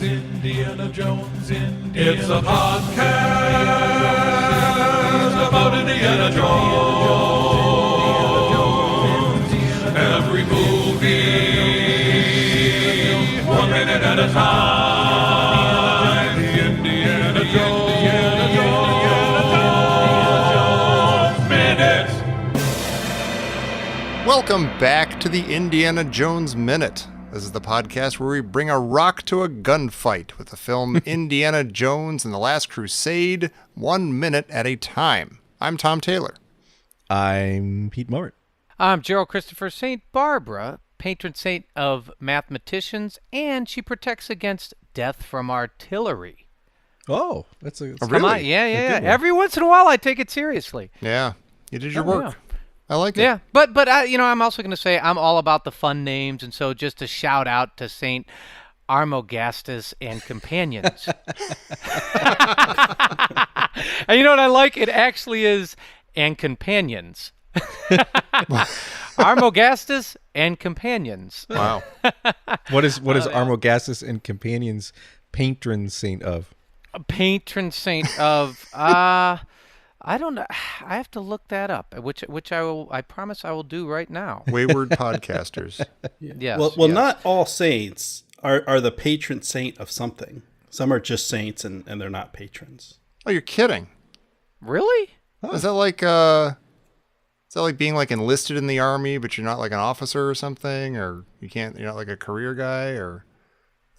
Indiana Jones. It's a podcast about Indiana Jones. Every movie, 1 minute at a time. The Indiana Jones Minute. Welcome back to the Indiana Jones Minute. This is the podcast where we bring a rock to a gunfight with the film Indiana Jones and the Last Crusade, 1 minute at a time. I'm Tom Taylor. I'm Pete Mort. I'm Gerald Christopher. St. Barbara, patron saint of mathematicians, and she protects against death from artillery. Oh, that's a Oh, really? Yeah. Every once in a while, I take it seriously. Yeah, you did your work. Yeah. I like it. Yeah, but I'm also going to say I'm all about the fun names, and so just a shout out to Saint Armogastus and companions. And you know what I like? It actually is and companions. Armogastus and companions. Wow. What is Armogastus and companions patron saint of? A patron saint of I don't know. I have to look that up, which I promise I will do right now. Wayward podcasters. Yes. Well, yes. not all saints are the patron saint of something. Some are just saints and they're not patrons. Oh, you're kidding. Really? Is that like being like enlisted in the army, but you're not like an officer or something, or you're not like a career guy, or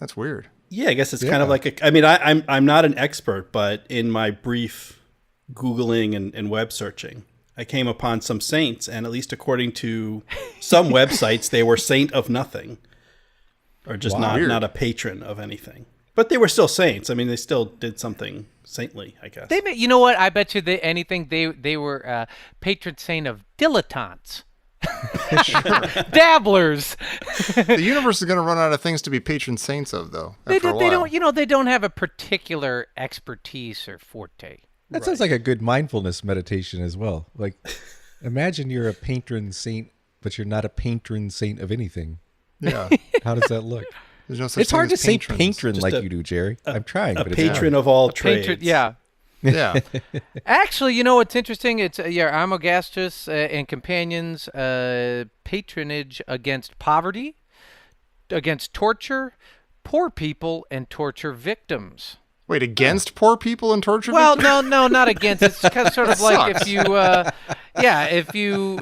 that's weird. Yeah, I guess it's kind of like I'm not an expert, but in my brief Googling and web searching, I came upon some saints, and at least according to some websites, they were saint of nothing, or just not a patron of anything. But they were still saints. I mean, they still did something saintly, I guess. You know what? I bet you they were patron saint of dilettantes. Dabblers. The universe is going to run out of things to be patron saints of, though. They don't have a particular expertise or forte. That sounds like a good mindfulness meditation as well. Like, imagine you're a patron saint, but you're not a patron saint of anything. Yeah. How does that look? There's no such It's thing hard to as say patrons. patron Just like a- you do, Jerry. I'm trying, A but it's patron hard. of all trades. Yeah. Yeah. Actually, you know what's interesting? It's Armogastus and companions patronage against poverty, against torture, poor people, and torture victims. Wait, against poor people and torture Well, victims? no, not against. It's kind of sort of like sucks. if you,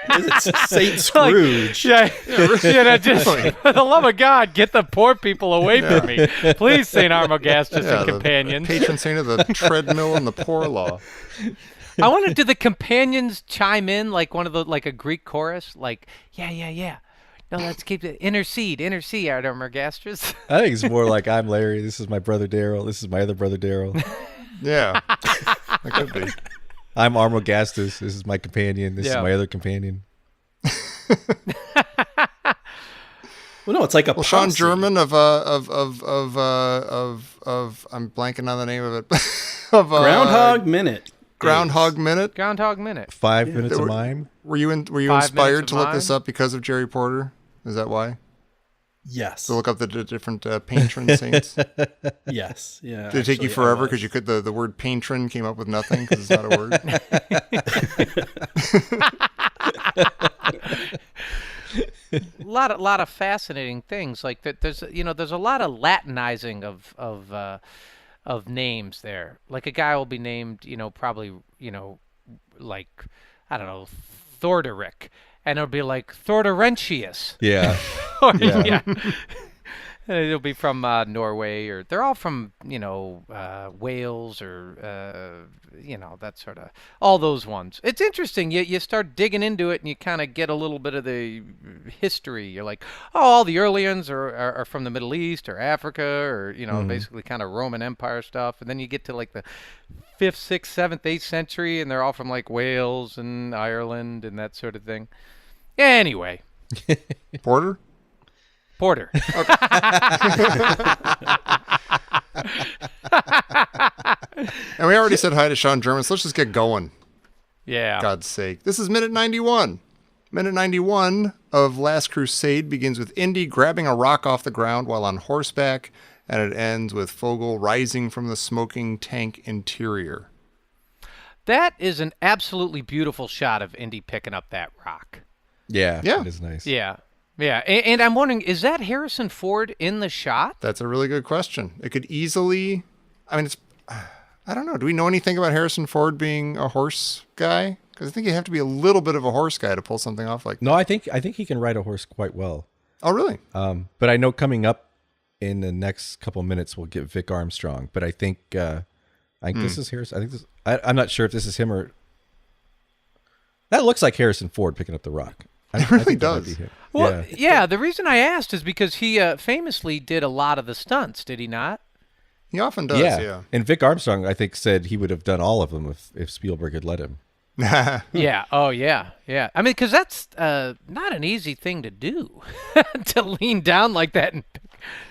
It's Saint Scrooge. just for the love of God, get the poor people away from me, please, Saint Armogastus and the companions. patron saint of the treadmill and the poor law. I wonder, do the companions chime in like a Greek chorus, like yeah. No, let's keep it. Intercede, Armogastus. I think it's more like I'm Larry. This is my brother Daryl. This is my other brother Daryl. Yeah. That could be. I'm Armogastus. This is my companion. This is Yeah. my other companion. Well, no, it's like a Well, Sean posse. German of I'm blanking on the name of it. of Groundhog Minute. Groundhog Minute. Groundhog Minute. 5 minutes of mime. Were you 5 inspired minutes to of look this mime? up because of Jerry Porter? Is that why? Yes. To look up the different patron saints? Did Yes. Yeah. it take you actually, forever I because was. you could the word patron came up with nothing because it's not a word? lot of fascinating things like that. There's a lot of Latinizing of names there. Like a guy will be named, probably, like, I don't know, Thorderic, and it'll be like Thordorentius. Yeah. Or, Yeah. And it'll be from Norway, or they're all from Wales, or that sort of, all those ones. It's interesting. You start digging into it, and you kind of get a little bit of the history. You're like, oh, all the early ones are from the Middle East or Africa, or basically kind of Roman Empire stuff. And then you get to like the 5th, 6th, 7th, 8th century, and they're all from like Wales and Ireland and that sort of thing. Anyway, Porter? Porter. And we already said hi to Sean German, so let's just get going. Yeah. God's sake. This is minute 91. Minute 91 of Last Crusade begins with Indy grabbing a rock off the ground while on horseback and it ends with Vogel rising from the smoking tank interior. That is an absolutely beautiful shot of Indy picking up that rock. Yeah, Yeah. it is nice. Yeah. Yeah. And I'm wondering, is that Harrison Ford in the shot? That's a really good question. It could easily, I mean, I don't know. Do we know anything about Harrison Ford being a horse guy? Because I think you have to be a little bit of a horse guy to pull something off like that. No, I think he can ride a horse quite well. Oh, really? But I know coming up in the next couple minutes we'll get Vic Armstrong. But I think this is Harrison. I think this. I'm not sure if this is him or. That looks like Harrison Ford picking up the rock. It really does. Well, yeah. The reason I asked is because he famously did a lot of the stunts, did he not? He often does, yeah. And Vic Armstrong, I think, said he would have done all of them if Spielberg had let him. Yeah. Oh, yeah. Yeah. I mean, because that's not an easy thing to do, to lean down like that. And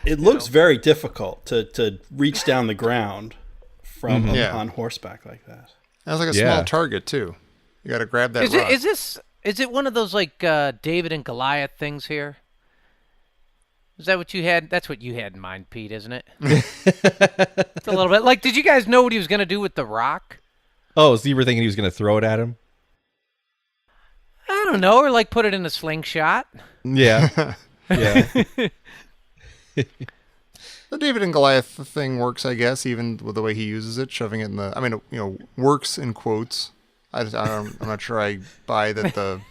It looks very difficult to reach down the ground from on horseback like that. That's like a small target, too. You got to grab that rock. Is it one of those, like, David and Goliath things here? Is that what you had? That's what you had in mind, Pete, isn't it? It's a little bit. Like, did you guys know what he was going to do with the rock? Oh, so you were thinking he was going to throw it at him? I don't know, or like put it in a slingshot. Yeah. Yeah. The David and Goliath thing works, I guess, even with the way he uses it, shoving it in the... I mean, works in quotes. I'm not sure I buy that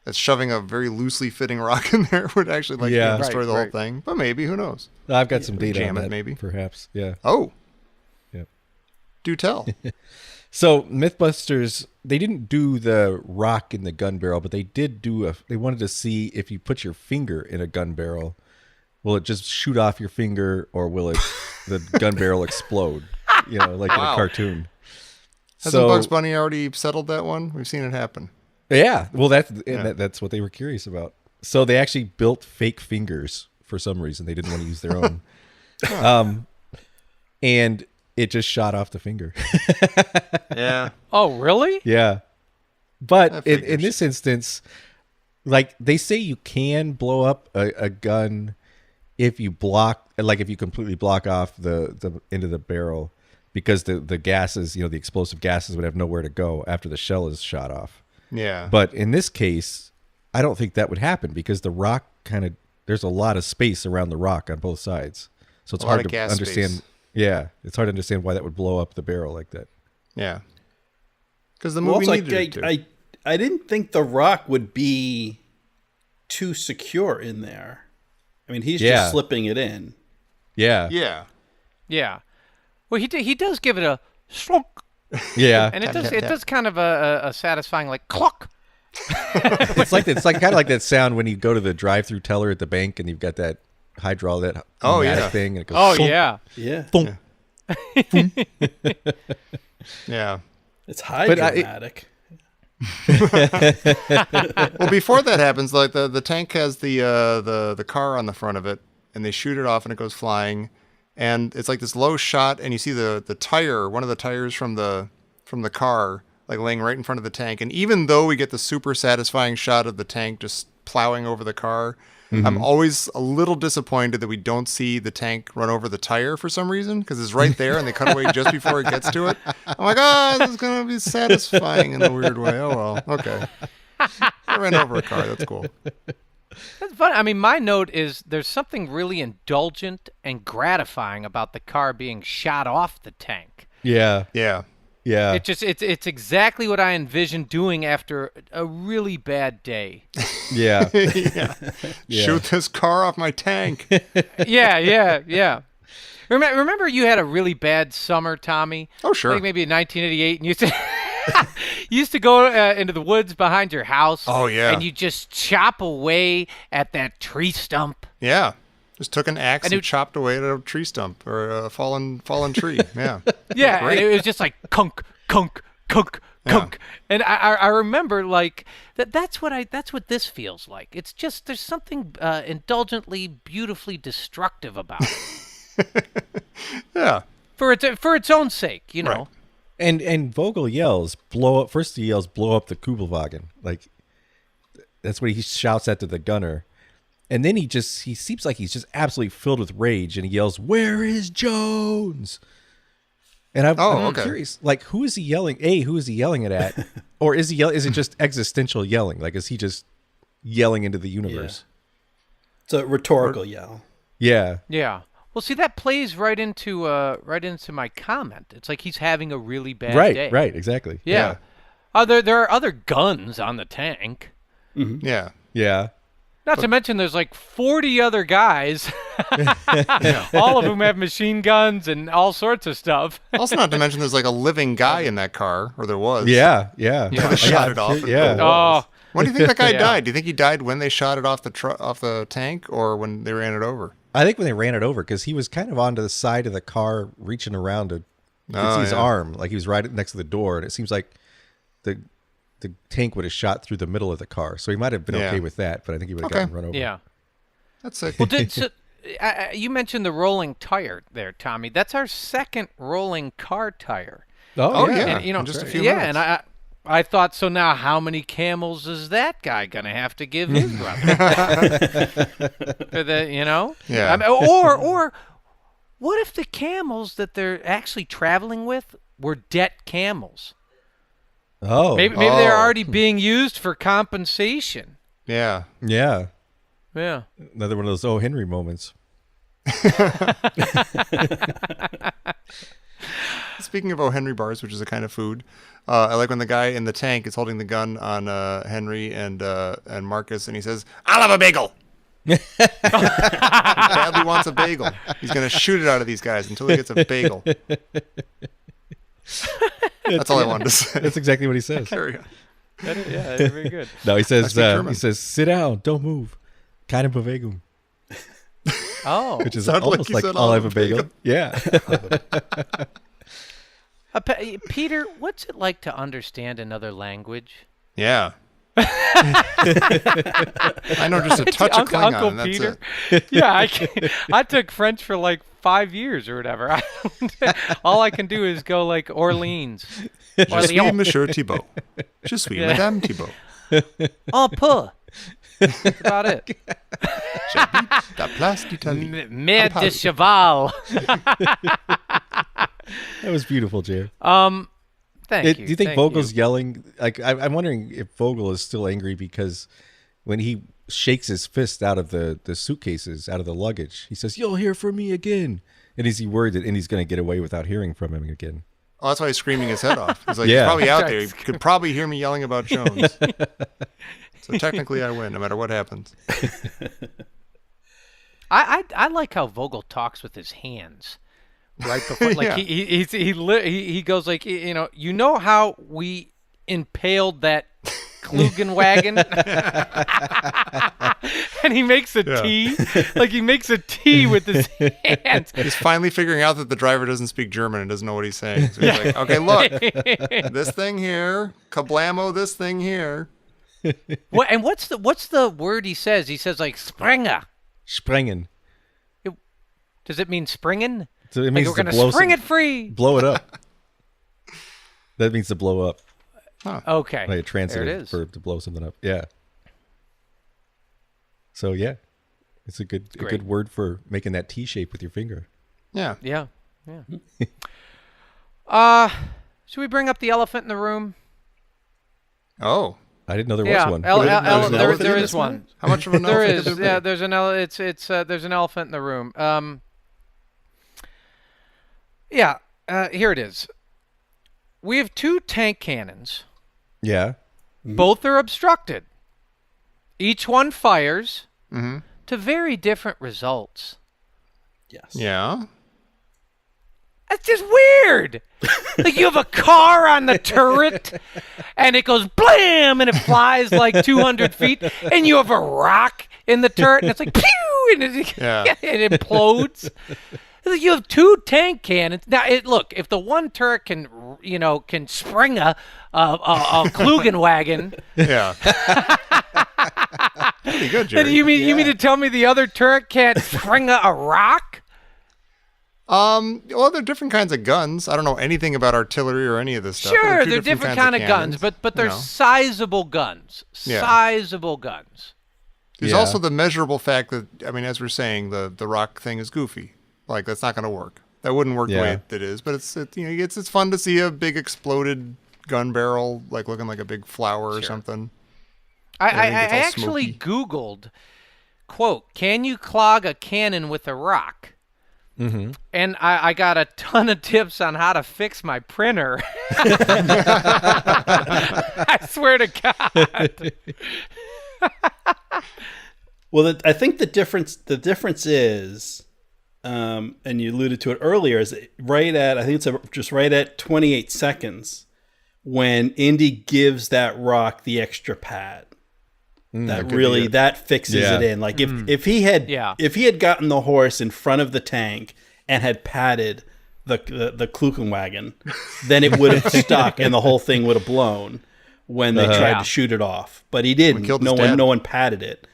that shoving a very loosely fitting rock in there would actually destroy the whole thing. But maybe, who knows? I've got some data jam on it, that, maybe. perhaps. Yeah. Oh. Yep. Do tell. So Mythbusters, they didn't do the rock in the gun barrel, but they did they wanted to see if you put your finger in a gun barrel, will it just shoot off your finger or will the gun barrel explode? Like in a cartoon. Hasn't Bugs Bunny already settled that one? We've seen it happen. Yeah, well, that's what they were curious about. So they actually built fake fingers for some reason. They didn't want to use their own. And it just shot off the finger. Yeah. Oh, really? Yeah. But in this instance, like they say you can blow up a gun if you completely block off the end of the barrel because the gases, the explosive gases would have nowhere to go after the shell is shot off. Yeah. But in this case, I don't think that would happen because the rock there's a lot of space around the rock on both sides. So it's hard to understand. Space. Yeah. It's hard to understand why that would blow up the barrel like that. Yeah. Because the movie needed it to. I didn't think the rock would be too secure in there. I mean, he's just slipping it in. Yeah. Yeah. Yeah. Well, he does give it a slunk. Yeah. And it does kind of a satisfying like cluck. It's kind of like that sound when you go to the drive-through teller at the bank and you've got that hydraulic thing and it goes. Oh thunk, yeah. Thunk. Yeah. It's high dramatic. Well, before that happens, like the tank has the car on the front of it, and they shoot it off, and it goes flying, and it's like this low shot, and you see the tire, one of the tires from the car, like laying right in front of the tank, and even though we get the super satisfying shot of the tank just plowing over the car, I'm always a little disappointed that we don't see the tank run over the tire for some reason, because it's right there and they cut away just before it gets to it. I'm like, this is going to be satisfying in a weird way. Oh, well, okay. I ran over a car. That's cool. That's fun. I mean, my note is there's something really indulgent and gratifying about the car being shot off the tank. Yeah. Yeah. Yeah. It's exactly what I envisioned doing after a really bad day. Yeah. Yeah. Shoot this car off my tank. Yeah. Remember you had a really bad summer, Tommy? Oh, sure. Like maybe in 1988, and you used to go into the woods behind your house. Oh, yeah. And you just chop away at that tree stump. Yeah. Just took an axe and chopped away at a tree stump or a fallen tree. Yeah. Yeah, and it was just like kunk, kunk, kunk, kunk. And I remember like that's what this feels like. It's just there's something indulgently, beautifully destructive about it. Yeah. For its own sake, you know. Right. And Vogel yells, blow up. First he yells, blow up the Kübelwagen. Like that's what he shouts at to the gunner. And then he seems like he's just absolutely filled with rage, and he yells, "Where is Jones?" And I'm curious, like, who is he yelling? Who is he yelling it at? Or is it just existential yelling? Like, is he just yelling into the universe? Yeah. It's a rhetorical yell. Yeah. Yeah. Well, see, that plays right into my comment. It's like he's having a really bad day. Right, exactly. Yeah. There are other guns on the tank. Mm-hmm. Yeah. Yeah. Not to mention there's like 40 other guys, all of whom have machine guns and all sorts of stuff. Also, not to mention there's like a living guy in that car, or there was. Yeah. They shot it off. Yeah. Oh. When do you think that guy died? Do you think he died when they shot it off the tank, or when they ran it over? I think when they ran it over, because he was kind of onto the side of the car, reaching around to see his arm, like he was right next to the door, and it seems like the tank would have shot through the middle of the car, so he might have been okay with that, but I think he would have gotten run over. Yeah, that's sick. Well, you mentioned the rolling tire there, Tommy. That's our second rolling car tire. Oh yeah, and, in just a few minutes. And I thought, so now how many camels is that guy gonna have to give his brother? Yeah. I mean, or what if the camels that they're actually traveling with were dead camels? Oh, maybe they're already being used for compensation. Yeah. Yeah. Yeah. Another one of those Henry moments. Speaking of Henry bars, which is a kind of food, I like when the guy in the tank is holding the gun on Henry and Marcus, and he says, "I'll have a bagel." He badly wants a bagel. He's gonna shoot it out of these guys until he gets a bagel. That's all I wanted to say. That's exactly what he says. Carry on. Yeah, very good. No, he says, "Sit down, don't move, keine Bewegung." Oh, which is Sounded almost like I'll have a bagel. Yeah. Peter, what's it like to understand another language? Yeah. I know just a touch of Klingon, Uncle and that's Peter. it. Yeah, I took French for like 5 years or whatever. All I can do is go like Orleans. Je suis Monsieur Thibault. Je suis Madame Thibault. En peu. That's about it. J'habite la place d'Italie. Mère de cheval. That was beautiful, Jer. Thank you. Do you think Vogel's yelling? Like, I'm wondering if Vogel is still angry because when he shakes his fist out of the suitcases, out of the luggage, he says, "You'll hear from me again." And is he worried that Indy's going to get away without hearing from him again? Oh, that's why he's screaming his head off. He's like, he's probably out there. He could probably hear me yelling about Jones. So technically I win, no matter what happens. I like how Vogel talks with his hands. Right before, like he goes like, you know how we impaled that Kübelwagen, and he makes a T, like he makes a T with his hands. He's finally figuring out that the driver doesn't speak German and doesn't know what he's saying. So he's like, okay, look, this thing here, kablamo, this thing here. What and what's the word he says? He says like Sprengen. Sprengen. Does it mean Sprengen? So it means like we're going to spring it free. Blow it up. That means to blow up. Huh. Okay. Like a transitive verb to blow something up. Yeah. So yeah, it's a good word for making that T shape with your finger. Yeah. Yeah. Should we bring up the elephant in the room? Oh. I didn't know there was one. There is one. How much of an elephant? There is. Yeah, there's an elephant in the room. Here it is. We have 2 tank cannons. Yeah. Both are obstructed. Each one fires to very different results. Yes. Yeah. That's just weird. Like you have a car on the turret, and it goes blam, and it flies like 200 feet, and you have a rock in the turret, and it's like pew, and it implodes. You have 2 tank cannons. Now, look, if the one turret can spring a Kübelwagen. Yeah. Pretty good, Jerry. And you mean to tell me the other turret can't spring a rock? Well, they're different kinds of guns. I don't know anything about artillery or any of this stuff. Sure, they're different kind of guns, but they're sizable guns. Yeah. Sizable guns. There's also the measurable fact that, I mean, as we're saying, the rock thing is goofy. Like, that's not going to work. That wouldn't work the way it is. But it's fun to see a big exploded gun barrel, like looking like a big flower or something. I actually Googled, quote, "Can you clog a cannon with a rock?" Mm-hmm. And I got a ton of tips on how to fix my printer. I swear to God. Well, I think the difference is, and you alluded to it earlier, is right at 28 seconds when Indy gives that rock the extra pad. That fixes it in. Like if he had gotten the horse in front of the tank and had padded the Kübelwagen, then it would have stuck and the whole thing would have blown when they tried to shoot it off. But he didn't. No one padded it.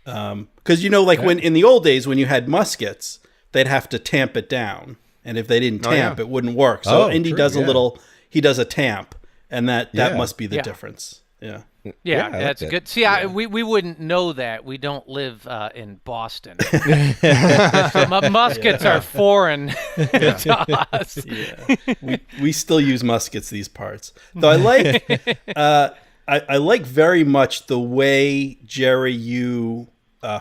Because when in the old days when you had muskets, they'd have to tamp it down, and if they didn't tamp, it wouldn't work. So Indy does a tamp, and that must be the difference. Yeah. Yeah, that's good. See, we wouldn't know that. We don't live in Boston. So muskets are foreign to us. Yeah. We still use muskets these parts. Though I like very much the way, Jerry, you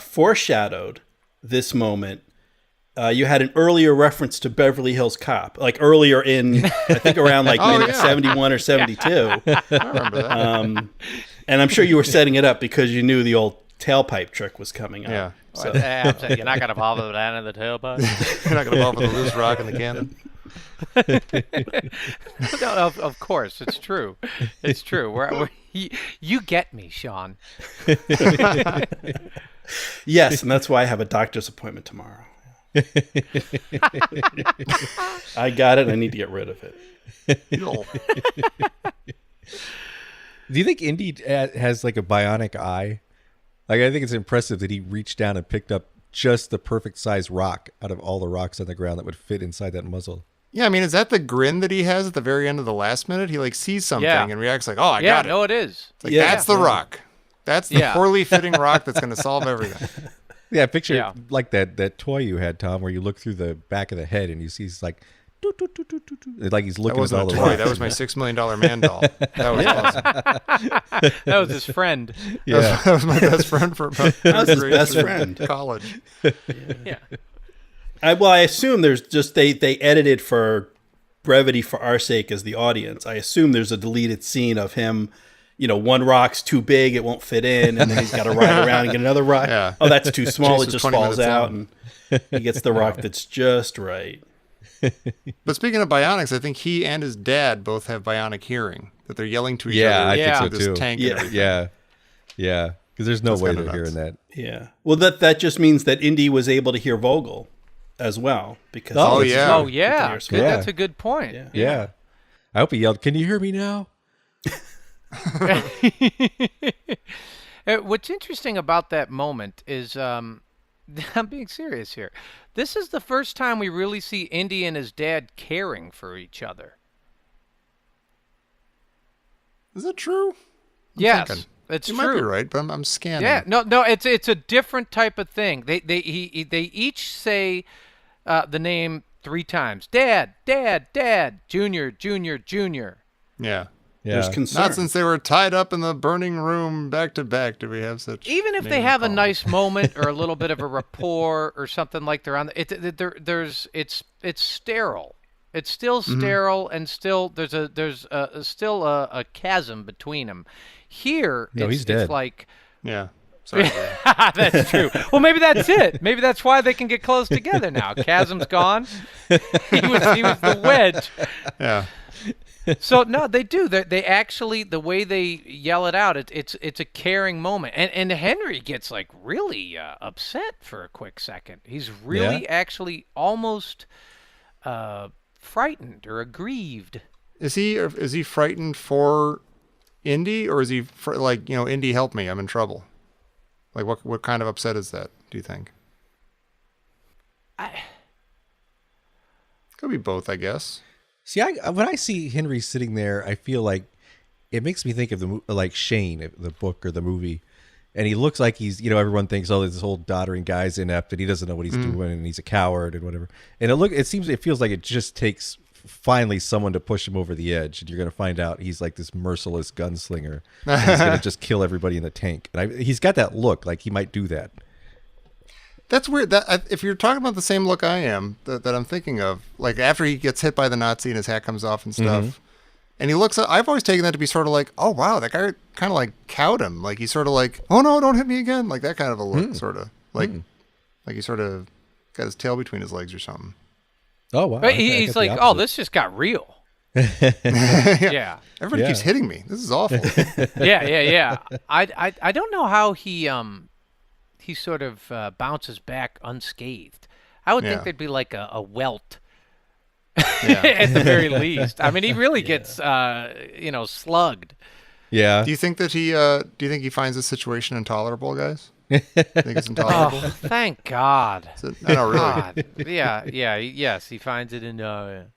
foreshadowed this moment. You had an earlier reference to Beverly Hills Cop, like earlier in, I think around like minute 71 or 72. I remember that. And I'm sure you were setting it up because you knew the old tailpipe trick was coming up. Yeah. So. You're not going to bother that in the tailpipe? You're not going to bother the loose rock in the cannon? No, of course. It's true. It's true. You get me, Sean. Yes, and that's why I have a doctor's appointment tomorrow. I got it. I need to get rid of it. Do you think Indy has like a bionic eye? Like, I think it's impressive that he reached down and picked up just the perfect size rock out of all the rocks on the ground that would fit inside that muzzle. Yeah, I mean, is that the grin that he has at the very end of the last minute? He like sees something and reacts like, "Oh, I got it." Yeah, no, it is. It's like, that's the rock. That's the poorly fitting rock that's going to solve everything. Yeah, picture like that toy you had, Tom, where you look through the back of the head and you see he's like, like he's looking at all the rocks. That was my $6 million man doll. That was awesome. That was his friend. Yeah, that was my best friend for about college. Yeah. I assume there's just they edited for brevity for our sake as the audience. I assume there's a deleted scene of him. One rock's too big, it won't fit in, and then he's got to ride around and get another rock. Yeah. Oh, that's too small, it just falls out, and he gets the rock that's just right. But speaking of bionics, I think he and his dad both have bionic hearing, that they're yelling to each other. I think so this too. Tank and everything. Yeah. Because there's no way they're hearing that. Yeah. Well, that just means that Indy was able to hear Vogel as well. Because That's a good point. Yeah. I hope he yelled, "Can you hear me now?" What's interesting about that moment is, I'm being serious here. This is the first time we really see Indy and his dad caring for each other. Is that true? Yes, it's true. You might be right, but I'm scanning. Yeah, no, it's a different type of thing. They each say the name 3 times. Dad, Dad, Dad, Junior, Junior, Junior. Yeah. There's concern. Not since they were tied up in the burning room back to back do we have such. Even if they have a nice moment or a little bit of a rapport or something like they're on, it's sterile. It's still sterile, and still there's still a chasm between them. Here, he's dead. It's like, yeah. Sorry. That's true. Well, maybe that's it. Maybe that's why they can get close together now. Chasm's gone. He was the wedge. Yeah. So no, they do. They actually, the way they yell it out, it's a caring moment, and Henry gets like really upset for a quick second. He's really actually almost frightened or aggrieved. Is he frightened for Indy, or is he like, Indy, help me, I'm in trouble? Like what kind of upset is that, do you think? Could be both, I guess. See, when I see Henry sitting there, I feel like it makes me think of like Shane, the book or the movie, and he looks like he's, everyone thinks, oh, this whole doddering guy's inept and he doesn't know what he's doing and he's a coward and whatever. And it feels like it just takes finally someone to push him over the edge, and you're going to find out he's like this merciless gunslinger. And he's going to just kill everybody in the tank. And he's got that look like he might do that. That's weird. If you're talking about the same look I am, that I'm thinking of, like after he gets hit by the Nazi and his hat comes off and stuff, and he looks, I've always taken that to be sort of like, oh wow, that guy kind of like cowed him. Like he's sort of like, oh no, don't hit me again. Like that kind of a look, sort of like he sort of got his tail between his legs or something. Oh wow! But he's like, oh, this just got real. Yeah. Everybody keeps hitting me. This is awful. Yeah. I don't know how he sort of bounces back unscathed. I would think there'd be like a welt at the very least. I mean, he really gets slugged. Yeah. Do you think that he finds this situation intolerable, guys? I think it's intolerable. Oh, thank God. No, really. God. Yes, he finds it in. But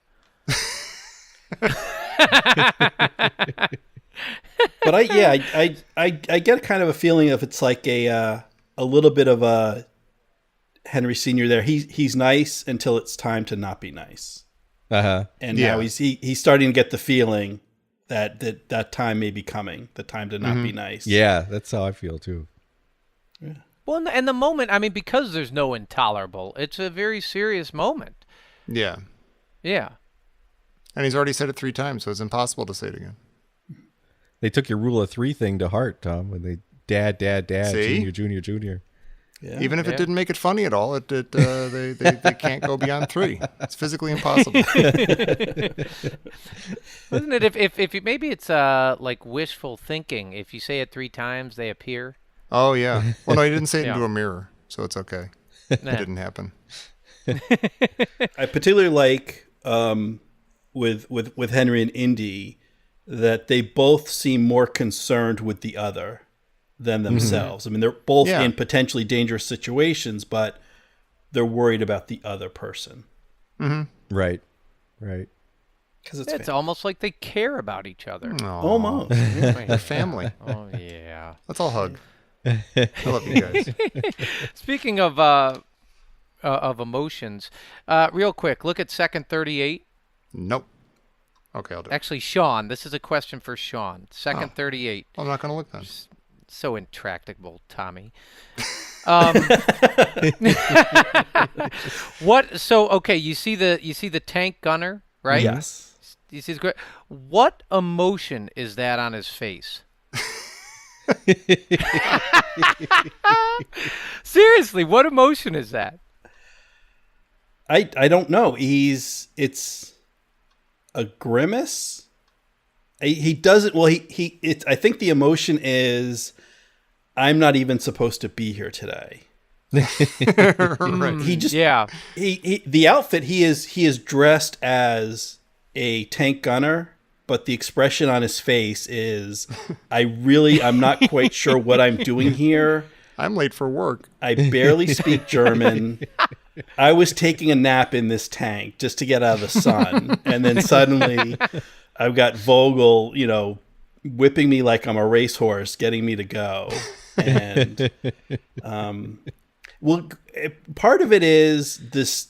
I get kind of a feeling of it's like a little bit of a Henry Sr. there. He's nice until it's time to not be nice. And now he's starting to get the feeling that time may be coming. The time to not be nice. Yeah, that's how I feel too. Yeah. Well, and the moment, I mean, because there's no intolerable, it's a very serious moment. Yeah. Yeah. And he's already said it 3 times, so it's impossible to say it again. They took your rule of 3 thing to heart, Tom, when they dad, See? junior. Yeah. Even if it didn't make it funny at all, they can't go beyond 3. It's physically impossible. Isn't it? If maybe it's like wishful thinking. If you say it 3 times, they appear. Oh yeah. Well, no, he didn't say it into a mirror, so it's okay. It didn't happen. I particularly like with Henry and Indy that they both seem more concerned with the other than themselves. I mean, they're both in potentially dangerous situations, but they're worried about the other person. Right. Because It's almost like they care about each other. almost. They're family. Oh yeah. Let's all hug. I love you guys. Speaking of emotions, real quick, look at second 38. Nope. Okay, I'll do it. Actually, Sean, this is a question for Sean. Second 38. I'm not going to look then. So intractable, Tommy. What? So okay, you see the tank gunner, right? Yes. You see the, what emotion is that on his face? Seriously, what emotion is that? I don't know. It's a grimace. He doesn't. Well, I think the emotion is, I'm not even supposed to be here today. Right. He just He the outfit he is dressed as a tank gunner, but the expression on his face is, I'm not quite sure what I'm doing here. I'm late for work. I barely speak German. I was taking a nap in this tank just to get out of the sun. And then suddenly I've got Vogel, whipping me like I'm a racehorse, getting me to go. And, part of it is this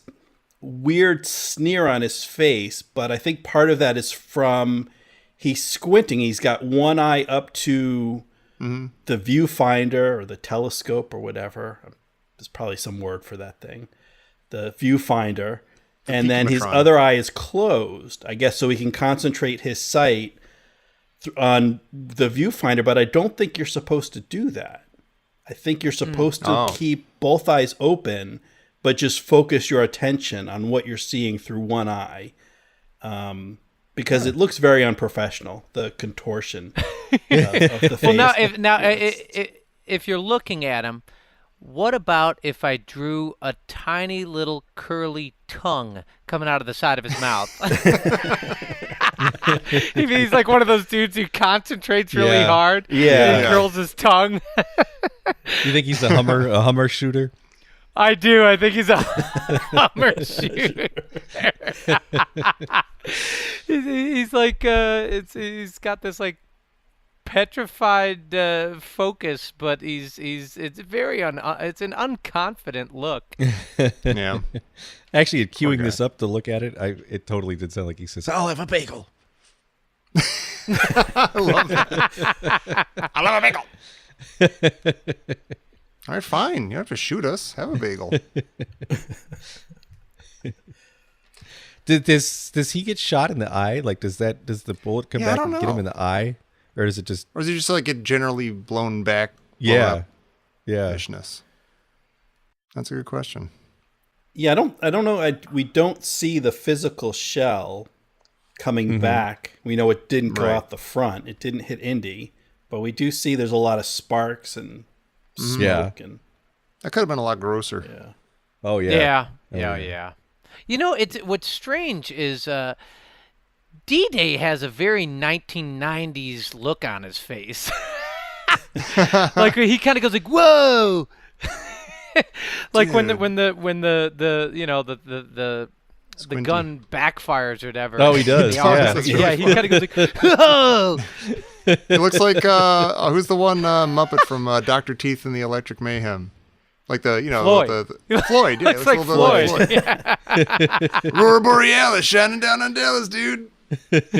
weird sneer on his face, but I think part of that is from he's squinting. He's got one eye up to the viewfinder or the telescope or whatever. There's probably some word for that thing. The viewfinder. And then his other eye is closed, I guess, so he can concentrate his sight on the viewfinder. But I don't think you're supposed to do that. I think you're supposed to keep both eyes open, but just focus your attention on what you're seeing through one eye. Because it looks very unprofessional, the contortion of the face. Well, if you're looking at him, what about if I drew a tiny little curly tongue coming out of the side of his mouth? He's like one of those dudes who concentrates really hard. And curls his tongue. You think he's a Hummer shooter? I do. I think he's a Hummer shooter. He's like, he's got this like petrified focus, but it's very it's an unconfident look. Yeah. Actually, queuing this up to look at it, it totally did sound like he says, "I'll have a bagel." I love it. I love a bagel. All right, fine. You don't have to shoot us. Have a bagel. Does he get shot in the eye? Like, does the bullet come back and get him in the eye, or does it just? Or does he just like get generally blown back? Yeah. Fishness. That's a good question. Yeah, I don't know. We don't see the physical shell coming back. We know it didn't go out the front. It didn't hit Indy, but we do see there's a lot of sparks and smoke. And that could have been a lot grosser. yeah. Oh yeah. Yeah. You know, what's strange is DDay has a very 1990s look on his face. Like he kind of goes like, "Whoa!" Like when the you know the gun backfires or whatever. Oh, he does. Yeah, he kind of goes like, "Whoa!" It looks like who's the one Muppet from Dr. Teeth and the Electric Mayhem? Like Floyd. The Floyd. Yeah, Looks like Floyd. Yeah. Aurora Borealis shining down on Dallas, dude. Is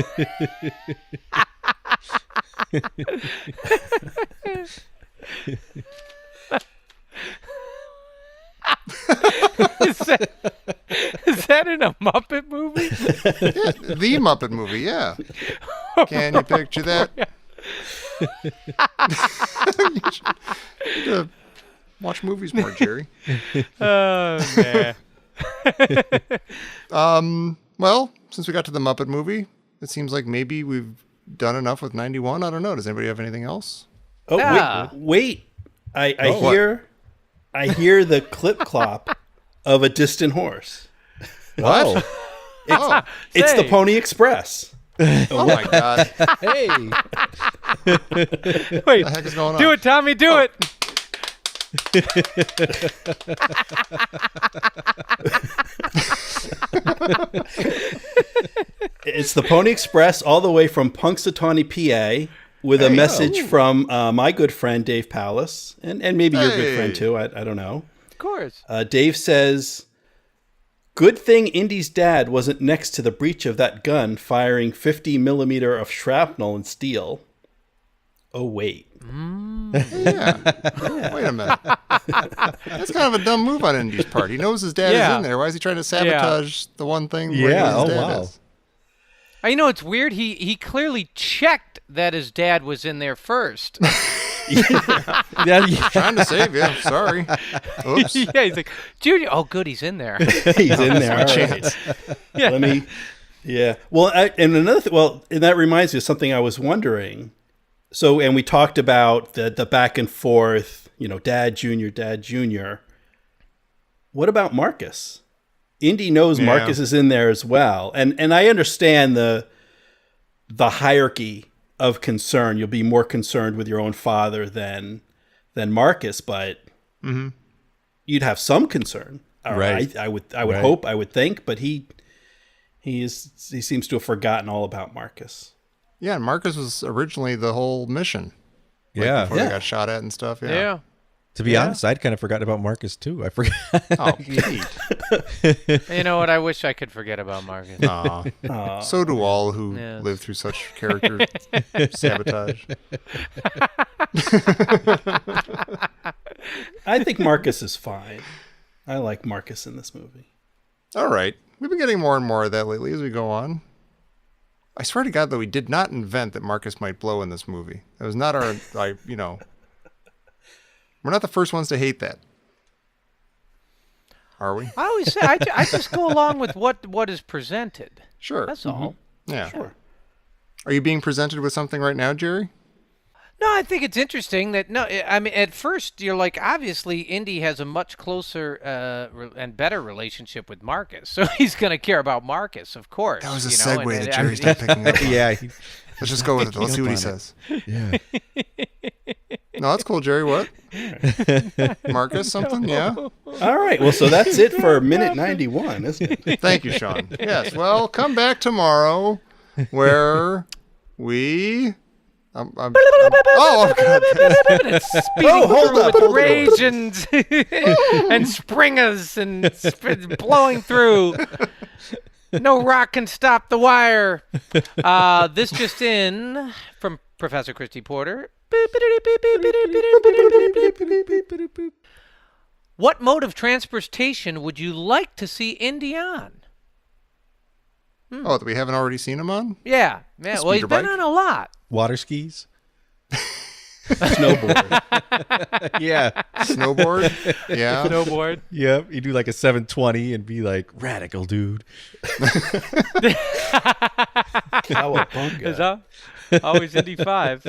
that in a Muppet movie? Yeah, the Muppet movie, yeah. Can you picture that? You should watch movies more, Jerry. Oh, man. Well, since we got to the Muppet movie, it seems like maybe we've done enough with 91. I don't know. Does anybody have anything else? Oh, Yeah. wait. I hear the clip clop of a distant horse. What? It's the Pony Express. Oh my God. Hey. What Wait, the heck is going on? do it, Tommy, do it. It's the Pony Express all the way from Punxsutawney, PA, with a message from my good friend Dave Palace, and maybe your good friend too. I don't know. Of course. Dave says, "Good thing Indy's dad wasn't next to the breech of that gun firing 50 millimeter of shrapnel and steel." Oh, wait. Yeah. Wait a minute. That's kind of a dumb move on Indy's part. He knows his dad is in there. Why is he trying to sabotage the one thing where his dad is? You know, it's weird. He clearly checked that his dad was in there first. Trying to save you. Sorry. Oops. Yeah, he's like, "Junior, oh, good, he's in there." He's in there. All right. Yeah. Let me. Yeah. Well, and another thing. Well, and that reminds me of something I was wondering. So, and we talked about the back and forth. You know, dad, junior. What about Marcus? Indy knows Marcus is in there as well, and I understand the hierarchy of concern. You'll be more concerned with your own father than Marcus, but you'd have some concern, right? I would hope, I would think, but he seems to have forgotten all about Marcus. Yeah, and Marcus was originally the whole mission. Before they got shot at and stuff. Yeah. To be honest, I'd kind of forgotten about Marcus too. I forgot. Oh, Pete. You know what? I wish I could forget about Marcus. So do all who live through such character sabotage. I think Marcus is fine. I like Marcus in this movie. All right. We've been getting more and more of that lately as we go on. I swear to God, though, we did not invent that Marcus might blow in this movie. It was not our, we're not the first ones to hate that. Are we? I always say, I just go along with what is presented. Sure. That's all. Yeah. Sure. Are you being presented with something right now, Jerry? No, I think it's interesting that, I mean, at first you're like, obviously Indy has a much closer and better relationship with Marcus, so he's going to care about Marcus, of course. That was a segue that Jerry's not picking up on. Let's just go with it. Let's see what he says. Yeah. No, that's cool, Jerry. What? Marcus something? Yeah. All right. Well, so that's it for minute 91, isn't it? Thank you, Sean. Yes. Well, come back tomorrow where we Oh, God. It's speeding through with rage and springers and blowing through. No rock can stop the wire. This just in from Professor Christy Porter. What mode of transportation would you like to see Indy on? Oh, that we haven't already seen him on? Yeah. Well, he's been bike? on a lot. Water skis. Snowboard. Yeah. Snowboard? Yeah. Snowboard. Yep. You do like a 720 and be like, radical, dude. Cowabunga. Is that always Indy 5?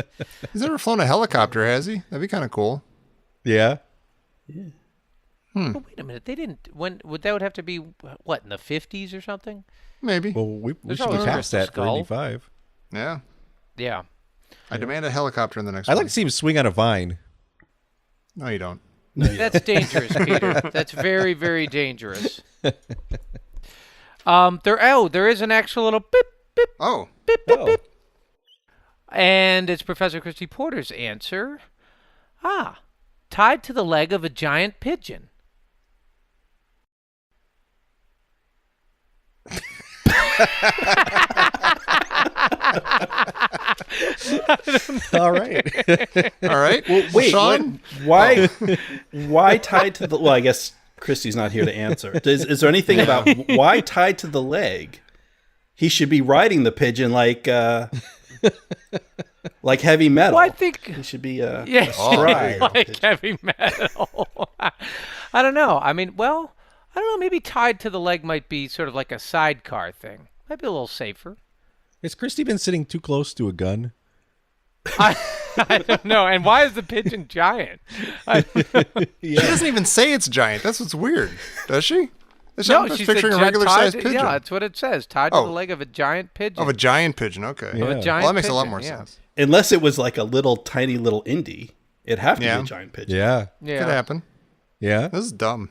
He's never flown a helicopter, has he? That'd be kind of cool. Yeah. But wait a minute. They didn't. Would that have to be, what, in the 50s or something? Maybe. Well, we There's should be always past that for Skull. Indy 5. Yeah. Yeah. I demand a helicopter in the next I'd one. like to see him swing on a vine. No, you don't. That's dangerous, Peter. That's very, very dangerous. There is an actual little beep, beep, Oh. beep, beep, Oh. beep. And it's Professor Christy Porter's answer. Tied to the leg of a giant pigeon. All right. All right. Wait, Sean? why tied to the? Well, I guess Christy's not here to answer. Is there anything about why tied to the leg? He should be riding the pigeon like heavy metal. Well, I think he should be yeah, like heavy metal. I don't know. I mean, well, I don't know. Maybe tied to the leg might be sort of like a sidecar thing. Might be a little safer. Has Christy been sitting too close to a gun? I don't know. And why is the pigeon giant? She doesn't even say it's giant. That's what's weird. Does she? No, I'm just she's picturing a regular-sized pigeon. Yeah, that's what it says. Tied to Oh. the leg of a giant pigeon. Of a giant pigeon. Okay. Yeah. Of a giant Well, that makes a lot pigeon, more yeah. sense. Unless it was like a little tiny little Indy, it'd have to Yeah. be a giant pigeon. Yeah. Yeah. Could happen. Yeah. This is dumb.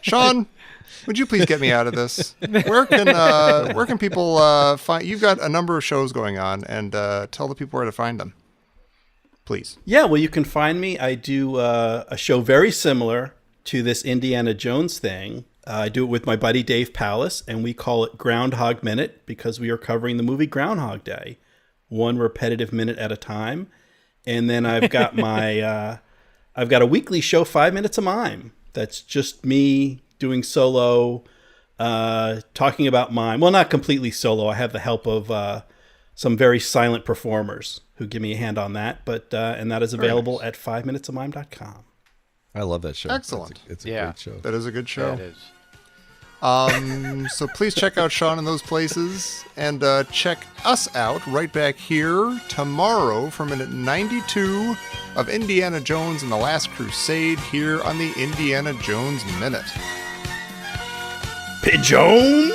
Sean, would you please get me out of this? Where can people find? You've got a number of shows going on, and tell the people where to find them, please. Yeah, well, you can find me. I do a show very similar to this Indiana Jones thing. I do it with my buddy Dave Pallas, and we call it Groundhog Minute because we are covering the movie Groundhog Day, one repetitive minute at a time. And then I've got my I've got a weekly show, 5 Minutes of Mime. That's just me doing solo, talking about mime. Well, not completely solo. I have the help of some very silent performers who give me a hand on that. But and that is available at 5minutesofmime.com. I love that show. Excellent. It's a Yeah. great show. That is a good show. That is. So please check out Sean in those places, and check us out right back here tomorrow for minute 92 of Indiana Jones and the Last Crusade here on the Indiana Jones Minute. Pigeons!